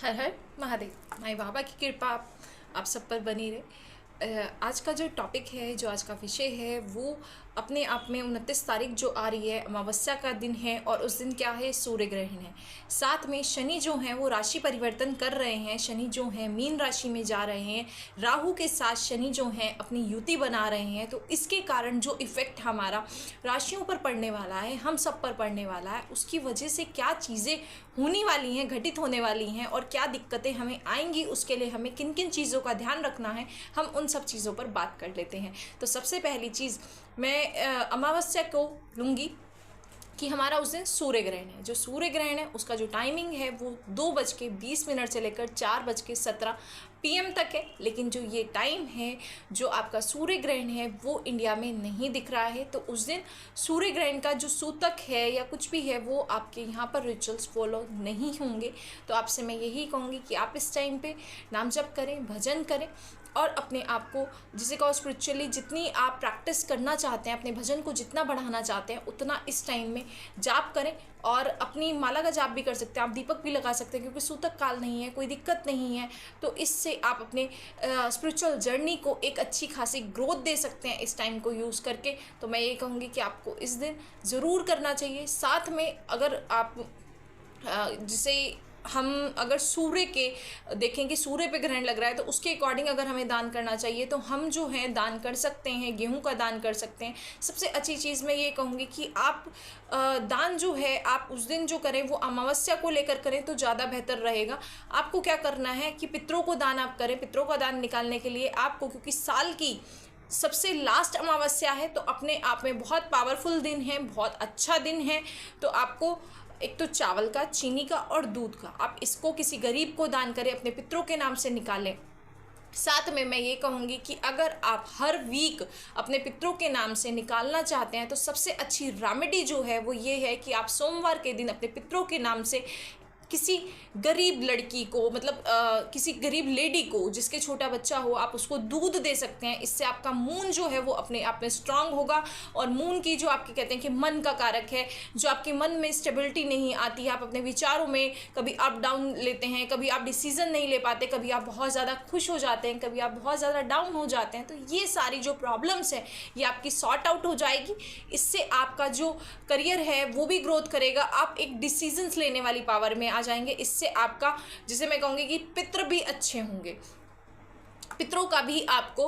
हर हर महादेव। माई बाबा की कृपा आप सब पर बनी रहे। आज का जो टॉपिक है, जो आज का विषय है, वो अपने आप में 29 तारीख जो आ रही है, अमावस्या का दिन है और उस दिन क्या है, सूर्य ग्रहण है। साथ में शनि जो हैं वो राशि परिवर्तन कर रहे हैं। शनि जो हैं मीन राशि में जा रहे हैं। राहु के साथ शनि जो हैं अपनी युति बना रहे हैं। तो इसके कारण जो इफ़ेक्ट हमारा राशियों पर पड़ने वाला है, हम सब पर पड़ने वाला है, उसकी वजह से क्या चीज़ें होने वाली हैं, घटित होने वाली हैं और क्या दिक्कतें हमें आएंगी, उसके लिए हमें किन किन चीज़ों का ध्यान रखना है, हम उन सब चीज़ों पर बात कर लेते हैं। तो सबसे पहली चीज़ मैं अमावस्या को लूँगी कि हमारा उस दिन सूर्य ग्रहण है। जो सूर्य ग्रहण है उसका जो टाइमिंग है वो 2:20 से लेकर 4:17 PM तक है। लेकिन जो ये टाइम है, जो आपका सूर्य ग्रहण है, वो इंडिया में नहीं दिख रहा है। तो उस दिन सूर्य ग्रहण का जो सूतक है या कुछ भी है, वो आपके यहाँ पर रिचुअल्स फॉलो नहीं होंगे। तो आपसे मैं यही कहूँगी कि आप इस टाइम पे नाम जप करें, भजन करें और अपने आप को, जिसे कहो स्पिरिचुअली, जितनी आप प्रैक्टिस करना चाहते हैं, अपने भजन को जितना बढ़ाना चाहते हैं, उतना इस टाइम में जाप करें। और अपनी माला का जाप भी कर सकते हैं, आप दीपक भी लगा सकते हैं, क्योंकि सूतक काल नहीं है, कोई दिक्कत नहीं है। तो इससे आप अपने स्पिरिचुअल जर्नी को एक अच्छी खासी ग्रोथ दे सकते हैं इस टाइम को यूज़ करके। तो मैं ये कहूँगी कि आपको इस दिन ज़रूर करना चाहिए। साथ में अगर आप जिसे हम अगर सूर्य के देखें कि सूर्य पे ग्रहण लग रहा है, तो उसके अकॉर्डिंग अगर हमें दान करना चाहिए तो हम जो है दान कर सकते हैं, गेहूं का दान कर सकते हैं। सबसे अच्छी चीज़ मैं ये कहूँगी कि आप दान जो है आप उस दिन जो करें वो अमावस्या को लेकर करें तो ज़्यादा बेहतर रहेगा। आपको क्या करना है कि पितरों को दान आप करें। पितरों का दान निकालने के लिए आपको, क्योंकि साल की सबसे लास्ट अमावस्या है, तो अपने आप में बहुत पावरफुल दिन है, बहुत अच्छा दिन है। तो आपको एक तो चावल का, चीनी का और दूध का, आप इसको किसी गरीब को दान करें, अपने पितरों के नाम से निकालें। साथ में मैं ये कहूँगी कि अगर आप हर वीक अपने पितरों के नाम से निकालना चाहते हैं, तो सबसे अच्छी रेमेडी जो है वो ये है कि आप सोमवार के दिन अपने पितरों के नाम से किसी गरीब लड़की को, मतलब किसी गरीब लेडी को जिसके छोटा बच्चा हो, आप उसको दूध दे सकते हैं। इससे आपका मून जो है वो अपने आप में स्ट्रांग होगा। और मून की जो आपके कहते हैं कि मन का कारक है, जो आपके मन में स्टेबिलिटी नहीं आती है, आप अपने विचारों में कभी अप डाउन लेते हैं, कभी आप डिसीजन नहीं ले पाते, कभी आप बहुत ज़्यादा खुश हो जाते हैं, कभी आप बहुत ज़्यादा डाउन हो जाते हैं, तो ये सारी जो प्रॉब्लम्स है ये आपकी सॉर्ट आउट हो जाएगी। इससे आपका जो करियर है वो भी ग्रोथ करेगा। आप एक डिसीजंस लेने वाली पावर में आ जाएंगे। इससे आपका, जिसे मैं कहूँगी कि पितृ भी अच्छे होंगे, पितरों का भी आपको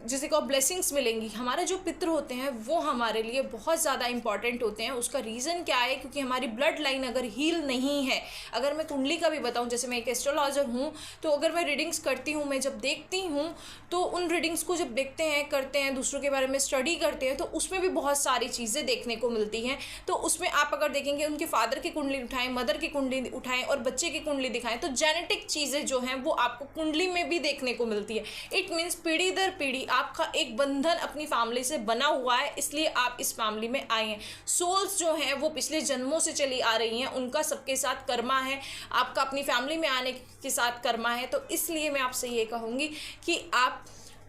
जिसे को ब्लेसिंग्स मिलेंगी। हमारे जो पितृ होते हैं वो हमारे लिए बहुत ज़्यादा इंपॉर्टेंट होते हैं। उसका रीज़न क्या है, क्योंकि हमारी ब्लड लाइन अगर हील नहीं है, अगर मैं कुंडली का भी बताऊं, जैसे मैं एक एस्ट्रोलॉजर हूं, तो अगर मैं रीडिंग्स करती हूं, मैं जब देखती हूं, तो उन रीडिंग्स को जब देखते हैं, करते हैं, दूसरों के बारे में स्टडी करते हैं, तो उसमें भी बहुत सारी चीज़ें देखने को मिलती हैं। तो उसमें आप अगर देखेंगे, उनके फादर की कुंडली उठाएं, मदर की कुंडली उठाएं और बच्चे की कुंडली दिखाएं, तो जेनेटिक चीज़ें जो हैं वो आपको कुंडली में भी देखने को मिलती है। इट मीन्स पीढ़ी दर पीढ़ी आपका एक बंधन अपनी फैमिली से बना हुआ है, इसलिए आप इस फैमिली में आए हैं। सोल्स जो हैं वो पिछले जन्मों से चली आ रही हैं, उनका सबके साथ कर्मा है, आपका अपनी फैमिली में आने के साथ कर्मा है। तो इसलिए मैं आपसे ये कहूँगी कि आप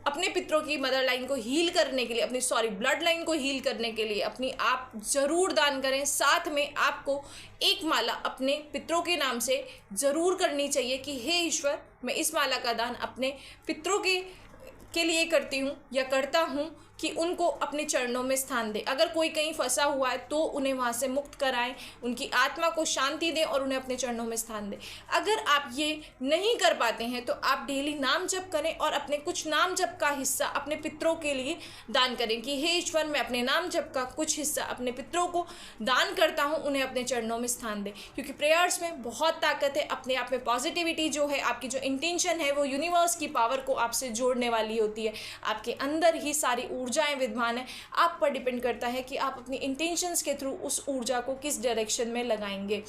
अपने पितरों की मदर लाइन को हील करने के लिए, अपनी ब्लड लाइन को हील करने के लिए अपनी आप ज़रूर दान करें। साथ में आपको एक माला अपने पितरों के नाम से ज़रूर करनी चाहिए कि हे ईश्वर, मैं इस माला का दान अपने पितरों के लिए करती हूँ या करता हूँ कि उनको अपने चरणों में स्थान दें। अगर कोई कहीं फंसा हुआ है तो उन्हें वहाँ से मुक्त कराएं, उनकी आत्मा को शांति दें और उन्हें अपने चरणों में स्थान दें। अगर आप ये नहीं कर पाते हैं तो आप डेली नाम जप करें और अपने कुछ नाम जप का हिस्सा अपने पितरों के लिए दान करें कि हे ईश्वर, मैं अपने नाम जप का कुछ हिस्सा अपने पितरों को दान करता हूँ, उन्हें अपने चरणों में स्थान दें। क्योंकि प्रेयर्स में बहुत ताकत है। अपने आप में पॉजिटिविटी जो है, आपकी जो इंटेंशन है, वो यूनिवर्स की पावर को आपसे जोड़ने वाली होती है। आपके अंदर ही सारी ऊर्जाएं विद्यमान है। आप पर डिपेंड करता है कि आप अपनी इंटेंशंस के थ्रू उस ऊर्जा को किस डायरेक्शन में लगाएंगे।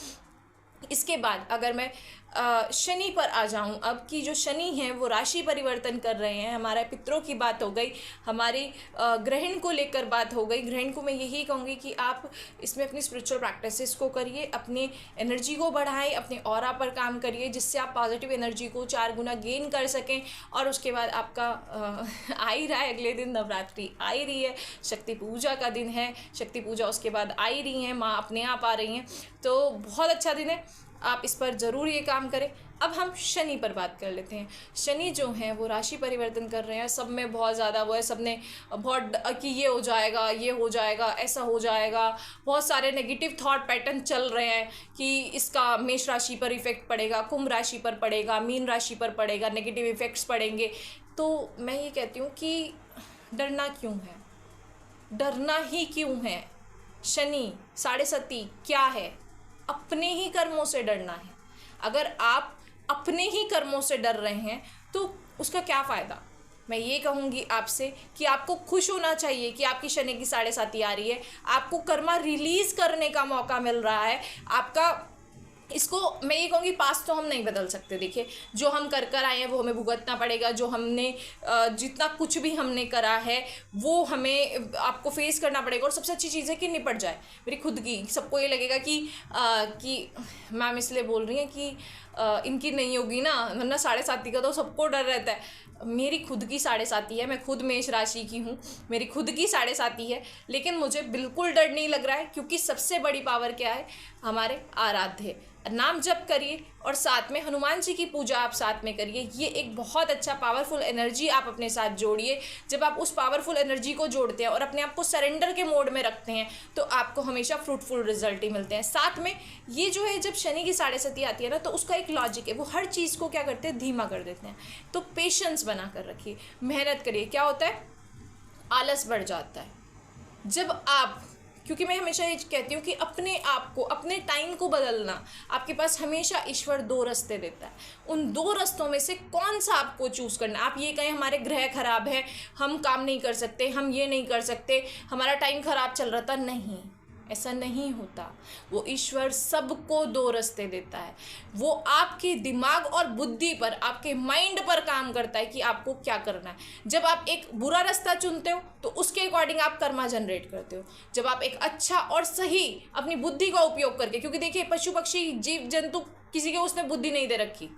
इसके बाद अगर मैं शनि पर आ जाऊं, अब की जो शनि हैं वो राशि परिवर्तन कर रहे हैं। हमारे पितरों की बात हो गई, हमारी ग्रहण को लेकर बात हो गई। ग्रहण को मैं यही कहूँगी कि आप इसमें अपनी स्पिरिचुअल प्रैक्टिसेस को करिए, अपने एनर्जी को बढ़ाएं, अपने ऑरा पर काम करिए, जिससे आप पॉजिटिव एनर्जी को 4 गुना गेन कर सकें। और उसके बाद आपका आ ही रहा है, अगले दिन नवरात्रि आ ही रही है, शक्ति पूजा का दिन है, शक्ति पूजा उसके बाद आ ही रही है, माँ अपने आप आ रही हैं, तो बहुत अच्छा दिन है। आप इस पर ज़रूर ये काम करें। अब हम शनि पर बात कर लेते हैं। शनि जो हैं वो राशि परिवर्तन कर रहे हैं, सब में बहुत ज़्यादा वो है, सब ने बहुत कि ये हो जाएगा, ये हो जाएगा, ऐसा हो जाएगा, बहुत सारे नेगेटिव थॉट पैटर्न चल रहे हैं कि इसका मेष राशि पर इफेक्ट पड़ेगा, कुंभ राशि पर पड़ेगा, मीन राशि पर पड़ेगा, नेगेटिव इफेक्ट्स पड़ेंगे। तो मैं ये कहती हूँ कि डरना क्यों है, डरना ही क्यों है। शनि साढ़े सती क्या है, अपने ही कर्मों से डरना है। अगर आप अपने ही कर्मों से डर रहे हैं तो उसका क्या फ़ायदा। मैं ये कहूँगी आपसे कि आपको खुश होना चाहिए कि आपकी शनि की साढ़े साती आ रही है, आपको कर्मा रिलीज़ करने का मौका मिल रहा है। आपका इसको मैं ये कहूँगी पास तो हम नहीं बदल सकते। देखिए, जो हम कर कर आए हैं वो हमें भुगतना पड़ेगा। जो हमने जितना कुछ भी हमने करा है वो हमें आपको फेस करना पड़ेगा। और सबसे अच्छी चीज़ है कि निपट जाए मेरी खुद की। सबको ये लगेगा कि मैम इसलिए बोल रही हैं कि इनकी नहीं होगी ना, वरना साढ़े साती का तो सबको डर रहता है। मेरी खुद की साढ़े साती है, मैं खुद मेष राशि की हूँ, मेरी खुद की साढ़े साती है, लेकिन मुझे बिल्कुल डर नहीं लग रहा है। क्योंकि सबसे बड़ी पावर क्या है, हमारे आराध्य नाम जप करिए और साथ में हनुमान जी की पूजा आप साथ में करिए। ये एक बहुत अच्छा पावरफुल एनर्जी आप अपने साथ जोड़िए। जब आप उस पावरफुल एनर्जी को जोड़ते हैं और अपने आप को सरेंडर के मोड में रखते हैं तो आपको हमेशा फ्रूटफुल रिजल्ट ही मिलते हैं। साथ में ये जो है, जब शनि की साढ़े सती आती है ना, तो उसका एक लॉजिक है, वो हर चीज़ को क्या करते हैं, धीमा कर देते हैं। तो पेशेंस बना कर रखिए, मेहनत करिए। क्या होता है, आलस बढ़ जाता है जब आप, क्योंकि मैं हमेशा ये कहती हूँ कि अपने आप को, अपने टाइम को बदलना, आपके पास हमेशा ईश्वर दो रास्ते देता है। उन दो रास्तों में से कौन सा आपको चूज़ करना है। आप ये कहें हमारे ग्रह खराब है, हम काम नहीं कर सकते, हम ये नहीं कर सकते, हमारा टाइम खराब चल रहा था, नहीं, ऐसा नहीं होता। वो ईश्वर सबको दो रास्ते देता है। वो आपके दिमाग और बुद्धि पर, आपके माइंड पर काम करता है कि आपको क्या करना है। जब आप एक बुरा रास्ता चुनते हो तो उसके अकॉर्डिंग आप कर्मा जनरेट करते हो। जब आप एक अच्छा और सही अपनी बुद्धि का उपयोग करके, क्योंकि देखिए पशु पक्षी जीव जंतु किसी के उसने बुद्धि नहीं दे रखी,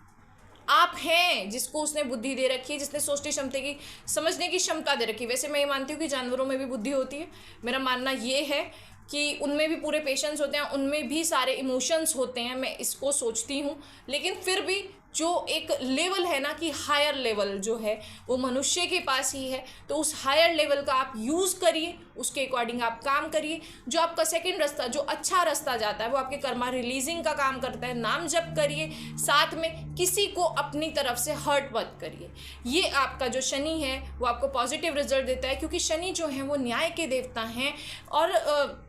आप हैं जिसको उसने बुद्धि दे रखी है, जिसने सोचने क्षमता की, समझने की क्षमता दे रखी है। वैसे मैं ये मानती हूँ कि जानवरों में भी बुद्धि होती है। मेरा मानना ये है कि उनमें भी पूरे पेशेंस होते हैं, उनमें भी सारे इमोशंस होते हैं, मैं इसको सोचती हूँ। लेकिन फिर भी जो एक लेवल है ना, कि हायर लेवल जो है वो मनुष्य के पास ही है। तो उस हायर लेवल का आप यूज़ करिए, उसके अकॉर्डिंग आप काम करिए। जो आपका सेकंड रास्ता, जो अच्छा रास्ता जाता है, वो आपके कर्मा रिलीजिंग का काम करता है। नाम जप करिए, साथ में किसी को अपनी तरफ से हर्ट मत करिए। ये आपका जो शनि है वो आपको पॉजिटिव रिजल्ट देता है, क्योंकि शनि जो है वो न्याय के देवता हैं। और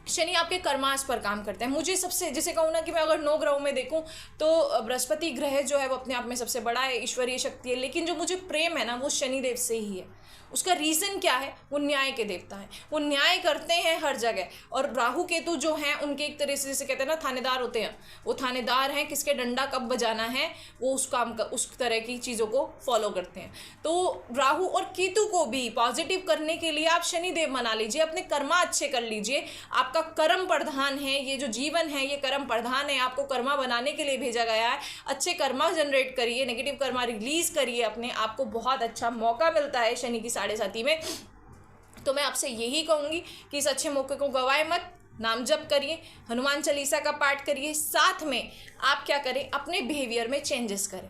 शनि आपके कर्माश पर काम करते हैं। मुझे सबसे, जैसे कहूँ ना कि मैं अगर 9 ग्रहों में देखूँ तो बृहस्पति ग्रह जो है वो अपने आप में सबसे बड़ा है, ईश्वरीय शक्ति है। लेकिन जो मुझे प्रेम है ना, वो शनिदेव से ही है। उसका रीज़न क्या है, वो न्याय के देवता है, वो न्याय करते हैं हर जगह। और राहु केतु जो हैं उनके एक तरह से, जैसे कहते हैं ना, थानेदार होते हैं, वो थानेदार हैं, किसके डंडा कब बजाना है वो उस काम का, उस तरह की चीज़ों को फॉलो करते हैं। तो राहु और केतु को भी पॉजिटिव करने के लिए आप शनिदेव मना लीजिए, अपने कर्मा अच्छे कर लीजिए। आपका कर्म प्रधान है, ये जो जीवन है ये कर्म प्रधान है, आपको कर्मा बनाने के लिए भेजा गया है। अच्छे कर्मा जनरेट करिए, नेगेटिव कर्मा रिलीज करिए अपने, आपको बहुत अच्छा मौका मिलता है शनि की साढ़े साती में। तो मैं आपसे यही कहूँगी कि इस अच्छे मौके को गवाए मत। नाम जप करिए, हनुमान चालीसा का पाठ करिए, साथ में आप क्या करें, अपने बिहेवियर में चेंजेस करें।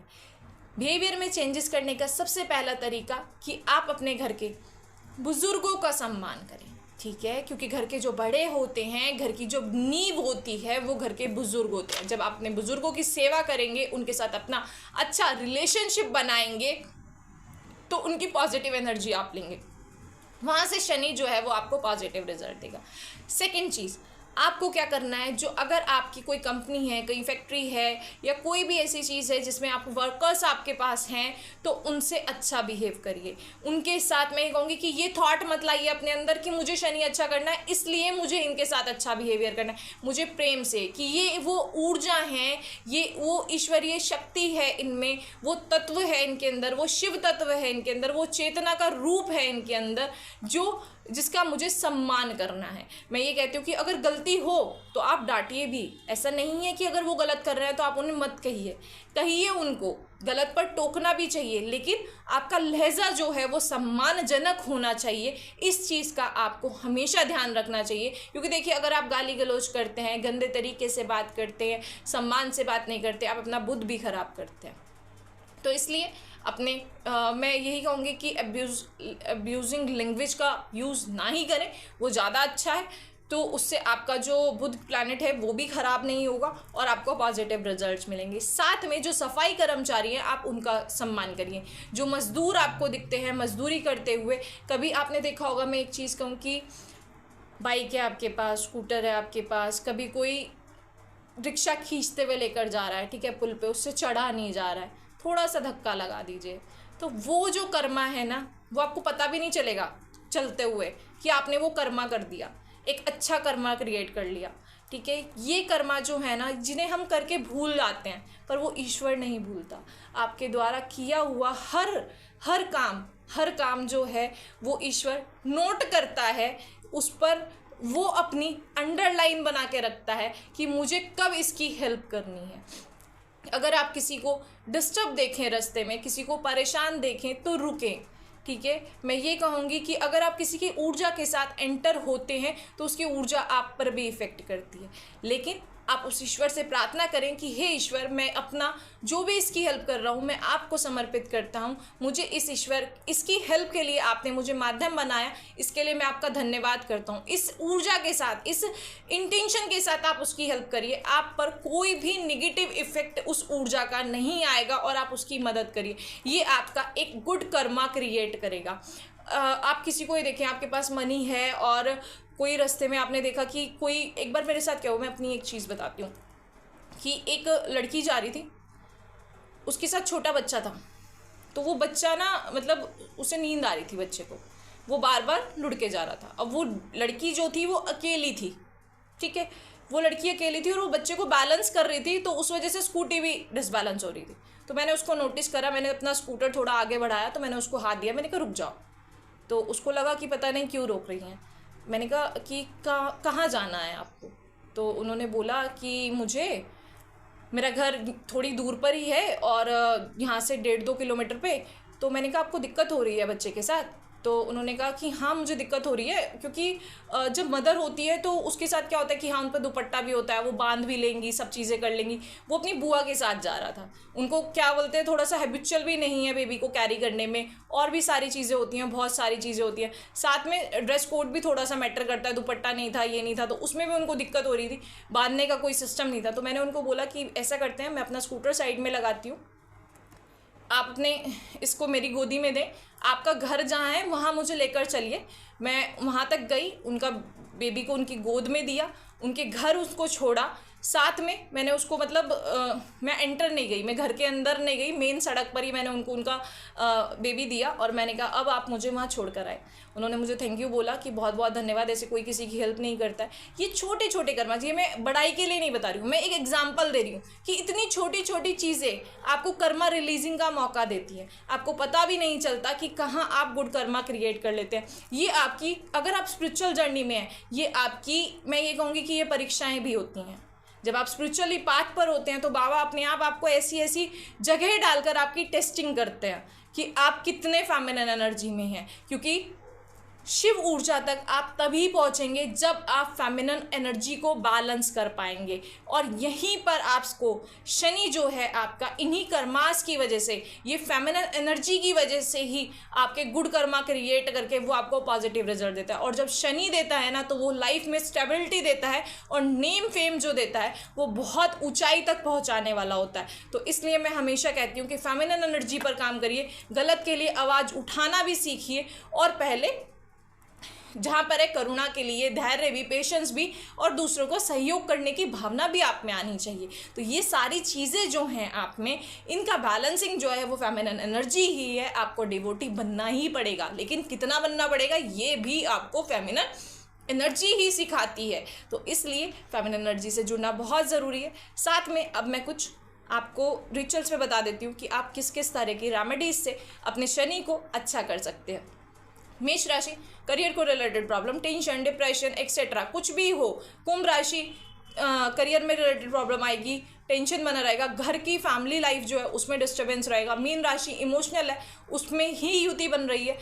बिहेवियर में चेंजेस करने का सबसे पहला तरीका कि आप अपने घर के बुजुर्गों का सम्मान करें, ठीक है। क्योंकि घर के जो बड़े होते हैं, घर की जो नींव होती है, वो घर के बुजुर्ग होते हैं। जब आप अपने बुजुर्गों की सेवा करेंगे, उनके साथ अपना अच्छा रिलेशनशिप बनाएंगे, तो उनकी पॉजिटिव एनर्जी आप लेंगे, वहाँ से शनि जो है वो आपको पॉजिटिव रिजल्ट देगा। सेकंड चीज़, आपको क्या करना है, जो अगर आपकी कोई कंपनी है, कोई फैक्ट्री है, या कोई भी ऐसी चीज़ है जिसमें आप वर्कर्स आपके पास हैं, तो उनसे अच्छा बिहेव करिए। उनके साथ मैं ये कहूँगी कि ये थॉट मत लाइए अपने अंदर कि मुझे शनि अच्छा करना है इसलिए मुझे इनके साथ अच्छा बिहेवियर करना है। मुझे प्रेम से, कि ये वो ऊर्जा है, ये वो ईश्वरीय शक्ति है इनमें, वो तत्व है इनके अंदर, वो शिव तत्व है इनके अंदर, वो चेतना का रूप है इनके अंदर, जो जिसका मुझे सम्मान करना है। मैं ये कहती हूँ कि अगर गलती हो तो आप डांटिए भी, ऐसा नहीं है कि अगर वो गलत कर रहे हैं तो आप उन्हें मत कहिए उनको, गलत पर टोकना भी चाहिए, लेकिन आपका लहजा जो है वो सम्मानजनक होना चाहिए। इस चीज़ का आपको हमेशा ध्यान रखना चाहिए, क्योंकि देखिए अगर आप गाली गलौज करते हैं, गंदे तरीके से बात करते हैं, सम्मान से बात नहीं करते, आप अपना बुद्ध भी खराब करते हैं। तो इसलिए मैं यही कहूँगी कि अब्यूजिंग लैंग्वेज का यूज़ ना ही करें, वो ज़्यादा अच्छा है। तो उससे आपका जो बुध प्लैनेट है वो भी ख़राब नहीं होगा और आपको पॉजिटिव रिजल्ट्स मिलेंगे। साथ में जो सफाई कर्मचारी हैं आप उनका सम्मान करिए। जो मज़दूर आपको दिखते हैं मज़दूरी करते हुए, कभी आपने देखा होगा, मैं एक चीज़ कहूँ कि बाइक है आपके पास, स्कूटर है आपके पास, कभी कोई रिक्शा खींचते हुए लेकर जा रहा है, ठीक है, पुल पे, उससे चढ़ा नहीं जा रहा है, थोड़ा सा धक्का लगा दीजिए। तो वो जो कर्मा है ना, वो आपको पता भी नहीं चलेगा चलते हुए कि आपने वो कर्मा कर दिया, एक अच्छा कर्मा क्रिएट कर लिया, ठीक है। ये कर्मा जो है ना, जिन्हें हम करके भूल जाते हैं, पर वो ईश्वर नहीं भूलता। आपके द्वारा किया हुआ हर काम जो है वो ईश्वर नोट करता है, उस पर वो अपनी अंडरलाइन बना के रखता है कि मुझे कब इसकी हेल्प करनी है। अगर आप किसी को डिस्टर्ब देखें रास्ते में, किसी को परेशान देखें, तो रुकें, ठीक है। मैं ये कहूँगी कि अगर आप किसी की ऊर्जा के साथ एंटर होते हैं तो उसकी ऊर्जा आप पर भी इफ़ेक्ट करती है, लेकिन आप उस ईश्वर से प्रार्थना करें कि हे ईश्वर, मैं अपना जो भी इसकी हेल्प कर रहा हूँ मैं आपको समर्पित करता हूँ। मुझे इसकी हेल्प के लिए आपने मुझे माध्यम बनाया, इसके लिए मैं आपका धन्यवाद करता हूँ। इस ऊर्जा के साथ, इस इंटेंशन के साथ आप उसकी हेल्प करिए। आप पर कोई भी निगेटिव इफेक्ट उस ऊर्जा का नहीं आएगा और आप उसकी मदद करिए। ये आपका एक गुड कर्मा क्रिएट करेगा। आप किसी को ही देखें, आपके पास मनी है और कोई रास्ते में आपने देखा कि कोई, एक बार मेरे साथ क्या हुआ, मैं अपनी एक चीज़ बताती हूँ कि एक लड़की जा रही थी, उसके साथ छोटा बच्चा था। तो वो बच्चा ना, मतलब उसे नींद आ रही थी बच्चे को, वो बार बार लुढ़के जा रहा था। अब वो लड़की जो थी वो अकेली थी, ठीक है, वो लड़की अकेली थी और वो बच्चे को बैलेंस कर रही थी, तो उस वजह से स्कूटी भी डिसबैलेंस हो रही थी। तो मैंने उसको नोटिस करा, मैंने अपना स्कूटर थोड़ा आगे बढ़ाया, तो मैंने उसको हाथ दिया, मैंने कहा रुक जाओ। तो उसको लगा कि पता नहीं क्यों रोक रही हैं। मैंने कहा कि कहाँ जाना है आपको? तो उन्होंने बोला कि मेरा घर थोड़ी दूर पर ही है और यहाँ से 1.5-2 किलोमीटर पे। तो मैंने कहा आपको दिक्कत हो रही है बच्चे के साथ? तो उन्होंने कहा कि हाँ मुझे दिक्कत हो रही है, क्योंकि जब मदर होती है तो उसके साथ क्या होता है कि हाँ उन पर दुपट्टा भी होता है, वो बांध भी लेंगी, सब चीज़ें कर लेंगी। वो अपनी बुआ के साथ जा रहा था, उनको क्या बोलते हैं, थोड़ा सा हैबिचुअल भी नहीं है बेबी को कैरी करने में, और भी सारी चीज़ें होती हैं, बहुत सारी चीज़ें होती हैं। साथ में ड्रेस कोड भी थोड़ा सा मैटर करता है, दुपट्टा नहीं था, ये नहीं था, तो उसमें भी उनको दिक्कत हो रही थी, बांधने का कोई सिस्टम नहीं था। तो मैंने उनको बोला कि ऐसा करते हैं, मैं अपना स्कूटर साइड में लगाती हूँ, आप अपने इसको मेरी गोदी में दें, आपका घर जहाँ है वहाँ मुझे लेकर चलिए। मैं वहाँ तक गई, उनका बेबी को उनकी गोद में दिया, उनके घर उसको छोड़ा। साथ में मैंने उसको, मतलब मैं एंटर नहीं गई, मैं घर के अंदर नहीं गई, मेन सड़क पर ही मैंने उनका बेबी दिया और मैंने कहा अब आप मुझे वहाँ छोड़ कर आए। उन्होंने मुझे थैंक यू बोला कि बहुत बहुत धन्यवाद, ऐसे कोई किसी की हेल्प नहीं करता है। ये छोटे छोटे कर्मा, ये मैं बड़ाई के लिए नहीं बता रही हूँ, मैं एक एग्जाम्पल दे रही हूँ कि इतनी छोटी छोटी चीज़ें आपको कर्मा रिलीजिंग का मौका देती हैं। आपको पता भी नहीं चलता कि कहाँ आप गुड कर्मा क्रिएट कर लेते हैं। ये आपकी, अगर आप स्पिरिचुअल जर्नी में हैं, ये आपकी, मैं ये कहूँगी कि ये परीक्षाएँ भी होती हैं। जब आप स्पिरिचुअली पाथ पर होते हैं तो बाबा अपने आप आपको ऐसी ऐसी जगह डालकर आपकी टेस्टिंग करते हैं कि आप कितने फेमिनिन एनर्जी में हैं, क्योंकि शिव ऊर्जा तक आप तभी पहुंचेंगे जब आप फेमिनिन एनर्जी को बैलेंस कर पाएंगे। और यहीं पर आपको शनि जो है आपका, इन्हीं कर्मास की वजह से, ये फेमिनिन एनर्जी की वजह से ही आपके गुड कर्मा क्रिएट करके वो आपको पॉजिटिव रिजल्ट देता है। और जब शनि देता है ना, तो वो लाइफ में स्टेबिलिटी देता है और नेम फेम जो देता है वो बहुत ऊंचाई तक पहुंचाने वाला होता है। तो इसलिए मैं हमेशा कहती हूँ कि फेमिनिन एनर्जी पर काम करिए, गलत के लिए आवाज़ उठाना भी सीखिए, और पहले जहाँ पर है करुणा के लिए धैर्य भी, पेशेंस भी, और दूसरों को सहयोग करने की भावना भी आप में आनी चाहिए। तो ये सारी चीज़ें जो हैं आप में, इनका बैलेंसिंग जो है वो फेमिनिन एनर्जी ही है। आपको डिवोटी बनना ही पड़ेगा, लेकिन कितना बनना पड़ेगा ये भी आपको फेमिनिन एनर्जी ही सिखाती है। तो इसलिए फेमिनिन एनर्जी से जुड़ना बहुत ज़रूरी है। साथ में अब मैं कुछ आपको रिचुअल्स में बता देती हूँ कि आप किस किस तरह की रेमेडीज से अपने शनि को अच्छा कर सकते हैं। मेष राशि, करियर को related problem, tension, depression etcetera कुछ भी हो। कुंभ राशि, करियर में रिलेटेड प्रॉब्लम आएगी, टेंशन बना रहेगा, घर की फैमिली लाइफ जो है उसमें डिस्टर्बेंस रहेगा। मीन राशि इमोशनल है, उसमें ही युति बन रही है।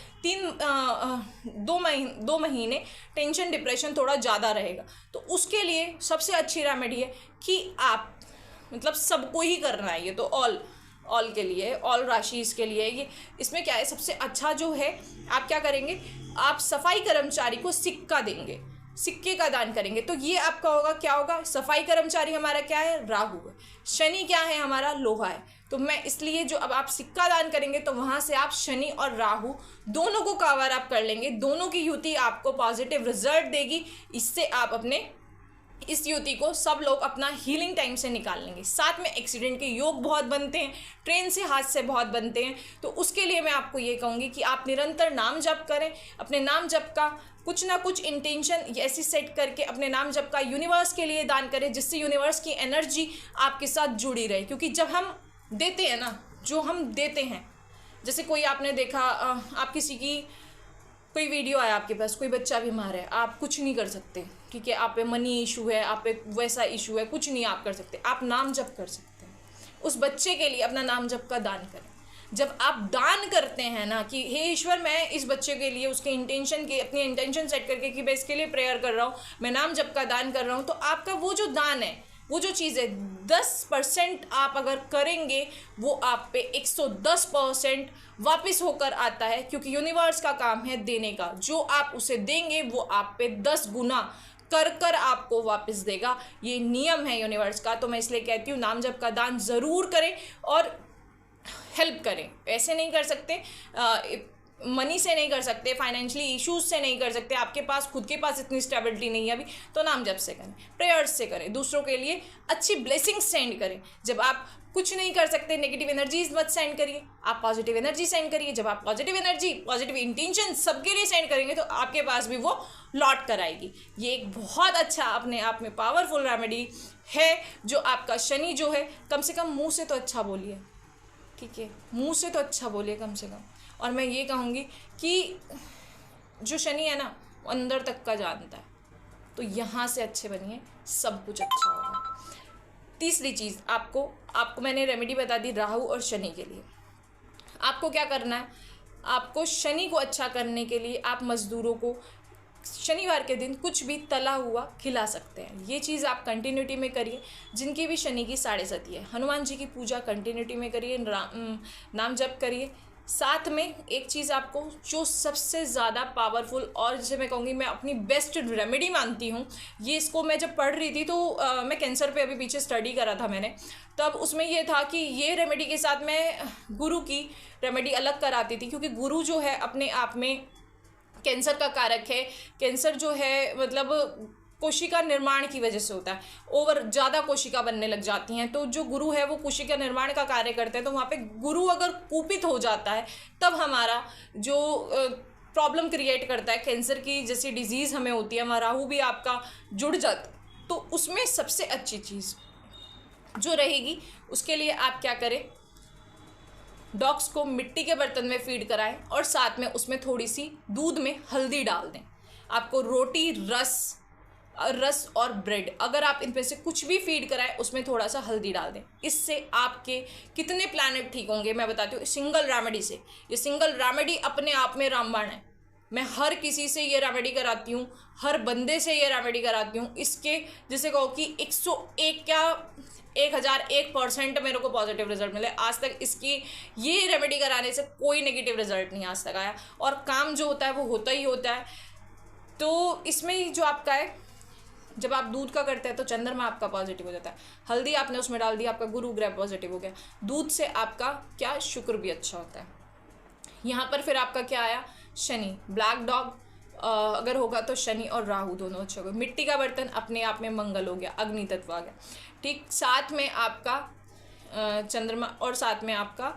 2 महीने टेंशन डिप्रेशन थोड़ा ज़्यादा रहेगा। तो उसके लिए सबसे अच्छी रेमेडी है कि आप मतलब सबको ही करना है, ये तो ऑल के लिए, ऑल राशि के लिए ये। इसमें क्या है, सबसे अच्छा जो है आप क्या करेंगे, आप सफाई कर्मचारी को सिक्का देंगे, सिक्के का दान करेंगे। तो ये आपका होगा, क्या होगा, सफाई कर्मचारी हमारा क्या है, राहु है, शनि क्या है हमारा, लोहा है। तो मैं इसलिए जो अब आप सिक्का दान करेंगे तो वहाँ से आप शनि और राहु दोनों को कवर अप कर लेंगे, दोनों की युति आपको पॉजिटिव रिजल्ट देगी। इससे आप अपने इस युति को सब लोग अपना हीलिंग टाइम से निकाल लेंगे। साथ में एक्सीडेंट के योग बहुत बनते हैं, ट्रेन से हादसे बहुत बनते हैं। तो उसके लिए मैं आपको ये कहूँगी कि आप निरंतर नाम जप करें, अपने नाम जप का कुछ ना कुछ इंटेंशन ऐसी सेट करके अपने नाम जप का यूनिवर्स के लिए दान करें, जिससे यूनिवर्स की एनर्जी आपके साथ जुड़ी रहे। क्योंकि जब हम देते हैं ना, जो हम देते हैं, जैसे कोई आपने देखा, आप किसी की कोई वीडियो आया आपके पास, कोई बच्चा बीमार है, आप कुछ नहीं कर सकते, ठीक है, आप पे मनी इशू है, आप पे वैसा इशू है, कुछ नहीं आप कर सकते, आप नाम जप कर सकते हैं। उस बच्चे के लिए अपना नाम जप का दान करें। जब आप दान करते हैं ना कि हे ईश्वर, मैं इस बच्चे के लिए उसके इंटेंशन के, अपनी इंटेंशन सेट करके कि मैं इसके लिए प्रेयर कर रहा हूँ, मैं नाम जप का दान कर रहा हूँ, तो आपका वो जो दान है, वो जो चीज़ है, 10% आप अगर करेंगे, वो आप पे 110% वापस होकर आता है। क्योंकि यूनिवर्स का काम है देने का, जो आप उसे देंगे वो आप पे 10 गुना कर आपको वापस देगा। ये नियम है यूनिवर्स का। तो मैं इसलिए कहती हूँ नाम जप का दान ज़रूर करें और हेल्प करें। ऐसे नहीं कर सकते, मनी से नहीं कर सकते, फाइनेंशियली इश्यूज से नहीं कर सकते, आपके पास खुद के पास इतनी स्टेबिलिटी नहीं है अभी, तो नाम जप से करें, प्रेयर्स से करें, दूसरों के लिए अच्छी ब्लेसिंग्स सेंड करें। जब आप कुछ नहीं कर सकते, नेगेटिव एनर्जीज मत सेंड करिए, आप पॉजिटिव एनर्जी सेंड करिए। जब आप पॉजिटिव एनर्जी, पॉजिटिव इंटेंशन सबके लिए सेंड करेंगे तो आपके पास भी वो लौट कर आएगी। ये एक बहुत अच्छा अपने आप में पावरफुल रेमेडी है, जो आपका शनि जो है, कम से कम मुँह से तो अच्छा बोलिए, ठीक है, मुँह से तो अच्छा बोलिए कम से कम। और मैं ये कहूँगी कि जो शनि है ना, वो अंदर तक का जानता है, तो यहाँ से अच्छे बनिए, सब कुछ अच्छा होगा। तीसरी चीज़, आपको मैंने रेमेडी बता दी राहु और शनि के लिए। आपको क्या करना है, आपको शनि को अच्छा करने के लिए आप मज़दूरों को शनिवार के दिन कुछ भी तला हुआ खिला सकते हैं। ये चीज़ आप कंटिन्यूटी में करिए। जिनकी भी शनि की 7.5 है, हनुमान जी की पूजा कंटिन्यूटी में करिए, नाम जप करिए। साथ में एक चीज़ आपको जो सबसे ज़्यादा पावरफुल और जैसे मैं कहूँगी मैं अपनी बेस्ट रेमेडी मानती हूँ, ये इसको मैं जब पढ़ रही थी तो मैं कैंसर पे अभी पीछे स्टडी करा था मैंने, तब उसमें ये था कि ये रेमेडी के साथ मैं गुरु की रेमेडी अलग कराती थी। क्योंकि गुरु जो है अपने आप में कैंसर का कारक है। कैंसर जो है मतलब कोशिका निर्माण की वजह से होता है, ओवर ज़्यादा कोशिका बनने लग जाती हैं। तो जो गुरु है वो कोशिका निर्माण का कार्य करते हैं। तो वहाँ पे गुरु अगर कुपित हो जाता है तब हमारा जो प्रॉब्लम क्रिएट करता है, कैंसर की जैसी डिजीज़ हमें होती है, वहाँ राहु भी आपका जुड़ जाता है। तो उसमें सबसे अच्छी चीज़ जो रहेगी, उसके लिए आप क्या करें, डॉग्स को मिट्टी के बर्तन में फीड कराएं और साथ में उसमें थोड़ी सी दूध में हल्दी डाल दें। आपको रोटी, रस और ब्रेड, अगर आप इनमें से कुछ भी फीड कराएं उसमें थोड़ा सा हल्दी डाल दें। इससे आपके कितने प्लैनेट ठीक होंगे मैं बताती हूँ, सिंगल रेमेडी से। ये सिंगल रेमेडी अपने आप में रामबाण है। मैं हर किसी से ये रेमेडी कराती हूँ, हर बंदे से ये रेमेडी कराती हूँ। इसके जैसे कहो कि 101 क्या 1001% मेरे को पॉजिटिव रिजल्ट मिले। आज तक इसकी ये रेमेडी कराने से कोई नेगेटिव रिजल्ट नहीं आज तक आया, और काम जो होता है वो होता ही होता है। तो इसमें जो आपका है, जब आप दूध का करते हैं तो चंद्रमा आपका पॉजिटिव हो जाता है, हल्दी आपने उसमें डाल दी, आपका गुरु ग्रह पॉजिटिव हो गया, दूध से आपका क्या शुक्र भी अच्छा होता है। यहाँ पर फिर आपका क्या आया, शनि, ब्लैक डॉग अगर होगा तो शनि और राहु दोनों अच्छे हो गए। मिट्टी का बर्तन अपने आप में मंगल हो गया, अग्नि तत्व आ गया, ठीक। साथ में आपका चंद्रमा, और साथ में आपका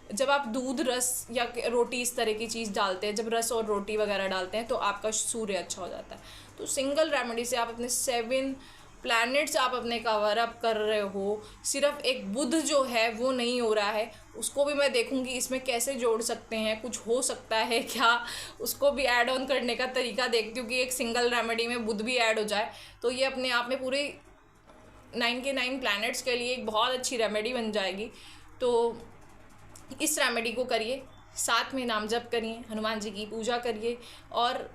जब आप दूध, रस या रोटी इस तरह की चीज़ डालते हैं, जब रस और रोटी वगैरह डालते हैं तो आपका सूर्य अच्छा हो जाता है। तो सिंगल रेमेडी से आप अपने 7 प्लैनेट्स आप अपने कवर अप कर रहे हो, सिर्फ एक बुध जो है वो नहीं हो रहा है, उसको भी मैं देखूंगी इसमें कैसे जोड़ सकते हैं, कुछ हो सकता है क्या, उसको भी ऐड ऑन करने का तरीका देखती हूँ कि एक सिंगल रेमेडी में बुध भी ऐड हो जाए, तो ये अपने आप में पूरे 9 के 9 प्लैनेट्स के लिए एक बहुत अच्छी रेमेडी बन जाएगी। तो इस रेमेडी को करिए, साथ में नाम जप करिए, हनुमान जी की पूजा करिए, और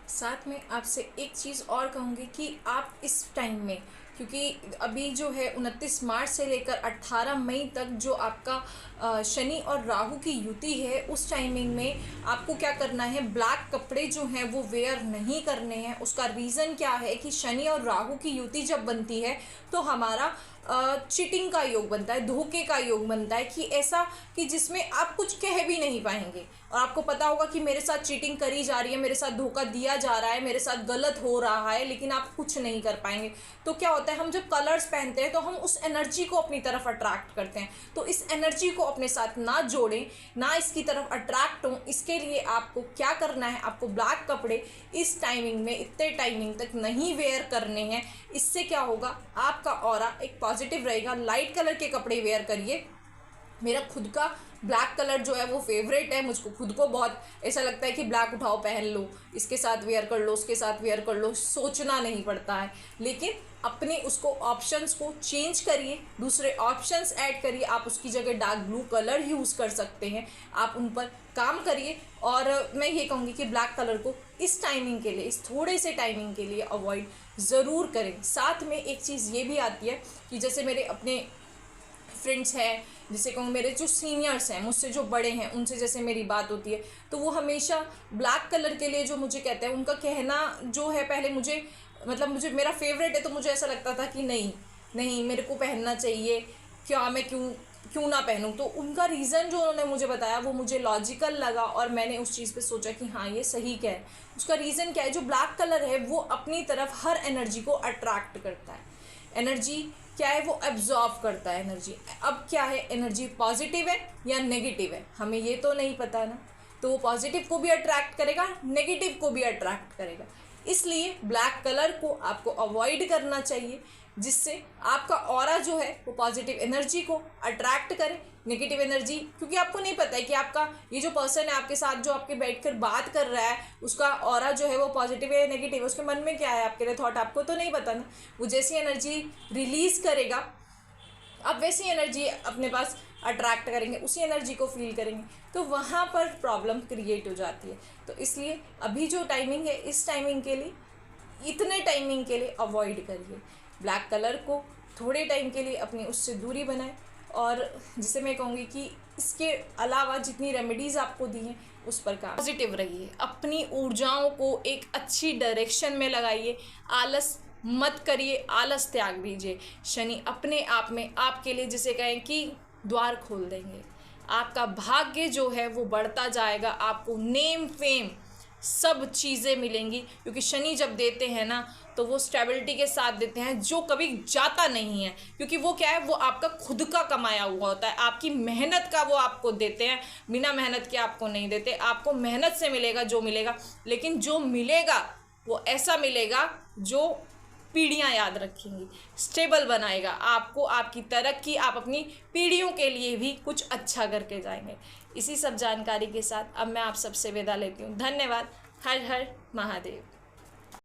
साथ में आपसे एक चीज़ और कहूँगी कि आप इस टाइम में, क्योंकि अभी जो है 29 मार्च से लेकर 18 मई तक जो आपका शनि और राहु की युति है, उस टाइमिंग में आपको क्या करना है, ब्लैक कपड़े जो हैं वो वेयर नहीं करने हैं। उसका रीज़न क्या है कि शनि और राहु की युति जब बनती है तो हमारा चीटिंग का योग बनता है, धोखे का योग बनता है, कि ऐसा कि जिसमें आप कुछ कह भी नहीं पाएंगे, और आपको पता होगा कि मेरे साथ चीटिंग करी जा रही है, मेरे साथ धोखा दिया जा रहा है, मेरे साथ गलत हो रहा है, लेकिन आप कुछ नहीं कर पाएंगे। तो क्या होता है, हम जब कलर्स पहनते हैं तो हम उस एनर्जी को अपनी तरफ अट्रैक्ट करते हैं। तो इस एनर्जी को अपने साथ ना जोड़ें, ना इसकी तरफ अट्रैक्ट हों, इसके लिए आपको क्या करना है, आपको ब्लैक कपड़े इस टाइमिंग में, इतने टाइमिंग तक नहीं वेयर करने हैं। इससे क्या होगा, आपका ऑरा एक पॉजिटिव रहेगा। लाइट कलर के कपड़े वेयर करिए। मेरा खुद का ब्लैक कलर जो है वो फेवरेट है, मुझको खुद को बहुत ऐसा लगता है कि ब्लैक उठाओ पहन लो, इसके साथ वेयर कर लो, उसके साथ वेयर कर लो, सोचना नहीं पड़ता है। लेकिन अपने उसको ऑप्शंस को चेंज करिए, दूसरे ऑप्शंस ऐड करिए। आप उसकी जगह डार्क ब्लू कलर यूज़ कर सकते हैं, आप उन पर काम करिए। और मैं ये कहूँगी कि ब्लैक कलर को इस टाइमिंग के लिए, इस थोड़े से टाइमिंग के लिए अवॉइड ज़रूर करें। साथ में एक चीज़ ये भी आती है कि जैसे मेरे अपने फ्रेंड्स हैं, जिसे कहूँ मेरे जो सीनियर्स हैं, मुझसे जो बड़े हैं, उनसे जैसे मेरी बात होती है तो वो हमेशा ब्लैक कलर के लिए जो मुझे कहते हैं, उनका कहना जो है, पहले मुझे मुझे मेरा फेवरेट है तो मुझे ऐसा लगता था कि नहीं नहीं मेरे को पहनना चाहिए, क्या मैं क्यों ना पहनूं। तो उनका रीज़न जो उन्होंने मुझे बताया वो मुझे लॉजिकल लगा, और मैंने उस चीज़ पे सोचा कि हाँ ये सही क्या है। उसका रीज़न क्या है, जो ब्लैक कलर है वो अपनी तरफ हर एनर्जी को अट्रैक्ट करता है। एनर्जी क्या है, वो एब्जॉर्व करता है एनर्जी। अब क्या है, एनर्जी पॉजिटिव है या नेगेटिव है, हमें ये तो नहीं पता ना। तो वो पॉजिटिव को भी अट्रैक्ट करेगा, नेगेटिव को भी अट्रैक्ट करेगा। इसलिए ब्लैक कलर को आपको अवॉइड करना चाहिए, जिससे आपका ऑरा जो है वो पॉजिटिव एनर्जी को अट्रैक्ट करे, नेगेटिव एनर्जी, क्योंकि आपको नहीं पता है कि आपका ये जो पर्सन है आपके साथ, जो आपके बैठकर बात कर रहा है, उसका ऑरा जो है वो पॉजिटिव है या नेगेटिव है, उसके मन में क्या है आपके लिए थॉट, आपको तो नहीं पता ना। वो जैसी एनर्जी रिलीज़ करेगा आप वैसी एनर्जी अपने पास अट्रैक्ट करेंगे, उसी एनर्जी को फील करेंगे, तो वहाँ पर प्रॉब्लम क्रिएट हो जाती है। तो इसलिए अभी जो टाइमिंग है, इस टाइमिंग के लिए, इतने टाइमिंग के लिए अवॉइड करिए ब्लैक कलर को, थोड़े टाइम के लिए अपनी उससे दूरी बनाएं। और जिसे मैं कहूँगी कि इसके अलावा जितनी रेमेडीज़ आपको दी हैं उस पर काम, पॉजिटिव रहिए, अपनी ऊर्जाओं को एक अच्छी डायरेक्शन में लगाइए, आलस मत करिए, आलस त्याग दीजिए। शनि अपने आप में आपके लिए, जिसे कहें कि द्वार खोल देंगे, आपका भाग्य जो है वो बढ़ता जाएगा, आपको नेम फेम सब चीज़ें मिलेंगी। क्योंकि शनि जब देते हैं ना तो वो स्टेबिलिटी के साथ देते हैं, जो कभी जाता नहीं है, क्योंकि वो क्या है, वो आपका खुद का कमाया हुआ होता है, आपकी मेहनत का वो आपको देते हैं, बिना मेहनत के आपको नहीं देते। आपको मेहनत से मिलेगा जो मिलेगा, लेकिन जो मिलेगा वो ऐसा मिलेगा जो पीढ़ियाँ याद रखेंगी, स्टेबल बनाएगा आपको, आपकी तरक्की, आप अपनी पीढ़ियों के लिए भी कुछ अच्छा करके जाएंगे। इसी सब जानकारी के साथ अब मैं आप सबसे विदा लेती हूँ। धन्यवाद। हर हर महादेव।